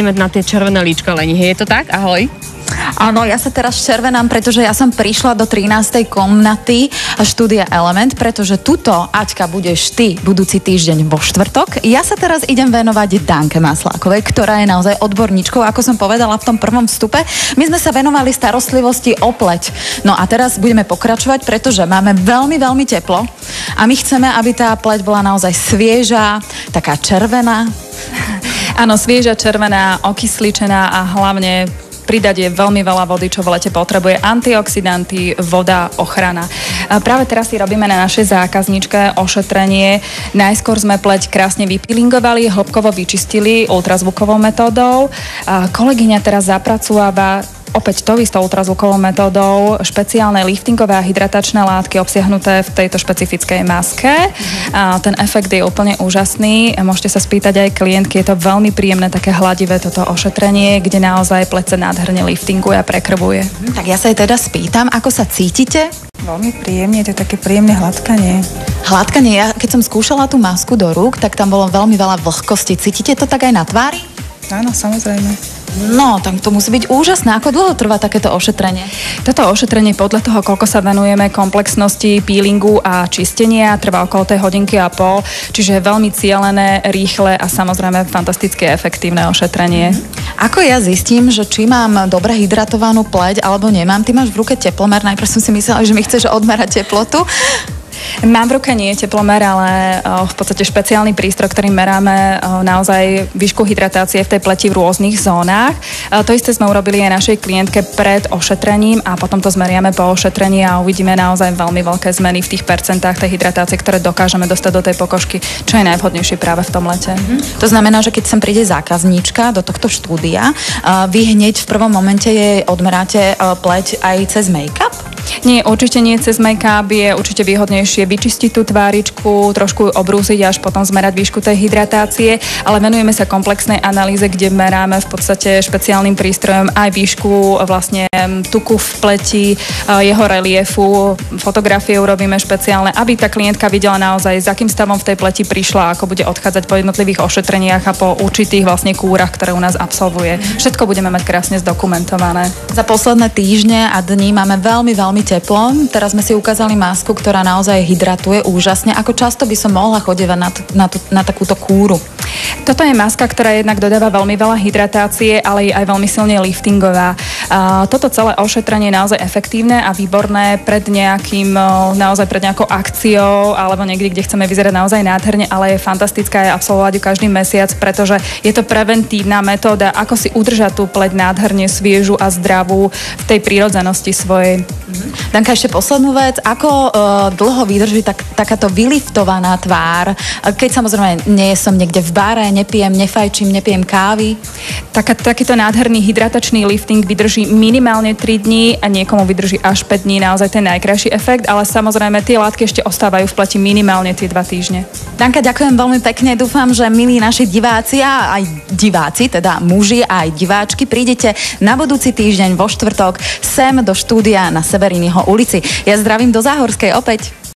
Ideme na tie červené líčko lenihy, je to tak? Ahoj. Áno, ja sa teraz červenám, pretože ja som prišla do 13. komnaty štúdia Element, pretože tuto, Aťka, budeš ty budúci týždeň vo štvrtok. Ja sa teraz idem venovať Danke Maslákovej, ktorá je naozaj odborníčkou, ako som povedala v tom prvom vstupe. My sme sa venovali starostlivosti o pleť. No a teraz budeme pokračovať, pretože máme veľmi, veľmi teplo a my chceme, aby tá pleť bola naozaj svieža, taká červená. Áno, svieža, červená, okysličená a hlavne pridať je veľmi veľa vody, čo v lete potrebuje. Antioxidanty, voda, ochrana. Práve teraz si robíme na našej zákazničke ošetrenie. Najskôr sme pleť krásne vypilingovali, hĺbkovo vyčistili ultrazvukovou metódou. Kolegyňa teraz zapracováva opäť to istou ultrazvukovou metódou špeciálne liftingové a hydratačné látky obsiahnuté v tejto špecifickej maske. A ten efekt je úplne úžasný. Môžete sa spýtať aj klientky, je to veľmi príjemné, také hladivé toto ošetrenie, kde naozaj pleť sa nádherne liftinguje a prekrvuje. Tak ja sa jej teda spýtam, ako sa cítite? Veľmi príjemne, to je také príjemné hladkanie. Hladkanie, ja keď som skúšala tú masku do rúk, tak tam bolo veľmi veľa vlhkosti. Cítite to tak aj na tvári? Áno, samozrejme. No, tak to musí byť úžasné. Ako dlho trvá takéto ošetrenie? Toto ošetrenie podľa toho, koľko sa venujeme komplexnosti peelingu a čistenia, trvá okolo tej hodinky a pol, čiže je veľmi cielené, rýchle a samozrejme fantasticky efektívne ošetrenie. Ako ja zistím, že či mám dobre hydratovanú pleť alebo nemám? Ty máš v ruke teplomer, najprv som si myslela, že mi chceš odmerať teplotu. Mám v ruke nie teplomer, ale v podstate špeciálny prístroj, ktorým meráme naozaj výšku hydratácie v tej pleti v rôznych zónach. To isté sme urobili aj našej klientke pred ošetrením a potom to zmeriame po ošetrení a uvidíme naozaj veľmi veľké zmeny v tých percentách tej hydratácie, ktoré dokážeme dostať do tej pokožky, čo je najvhodnejšie práve v tom lete. To znamená, že keď sem príde zákazníčka do tohto štúdia, vy hneď v prvom momente jej odmeráte pleť aj cez make-up? Nie, určite nie cez make-up, je určite výhodnejšie vyčistiť tú tváričku, trošku obrúsiť až potom zmerať výšku tej hydratácie, ale venujeme sa komplexnej analýze, kde meráme v podstate špeciálnym prístrojom aj výšku vlastne tuku v pleti, jeho reliefu, fotografie urobíme špeciálne, aby tá klientka videla naozaj, s akým stavom v tej pleti prišla, ako bude odchádzať po jednotlivých ošetreniach a po určitých vlastne kúrach, ktoré u nás absolvuje. Všetko budeme mať krásne zdokumentované. Za posledné týždne a dni máme veľmi teplo. Teraz sme si ukázali masku, ktorá naozaj hydratuje úžasne. Ako často by som mohla chodievať na takúto kúru? Toto je maska, ktorá jednak dodáva veľmi veľa hydratácie, ale je aj veľmi silne liftingová. Toto celé ošetrenie je naozaj efektívne a výborné pred nejakou akciou alebo niekde, kde chceme vyzerať naozaj nádherne, ale je fantastická aj absolvovať ju každý mesiac, pretože je to preventívna metóda, ako si udržať tú pleť nádherne sviežu a zdravú v tej prírodzenosti svojej. Danka, ešte poslednú vec. Ako dlho vydrží takáto vyliftovaná tvár, keď samozrejme nie som niekde v bare, nepijem, nefajčím, nepijem kávy? Takýto nádherný hydratačný lifting vydrží minimálne 3 dní a niekomu vydrží až 5 dní, naozaj ten najkrajší efekt, ale samozrejme tie látky ešte ostávajú v pleti minimálne tie 2 týždne. Danka, ďakujem veľmi pekne. Dúfam, že milí naši diváci a aj diváci, teda muži a aj diváčky, prídete na budúci týždeň vo štvrtok sem do štúdia na Severiniho ulici. Ja zdravím do Záhorskej opäť.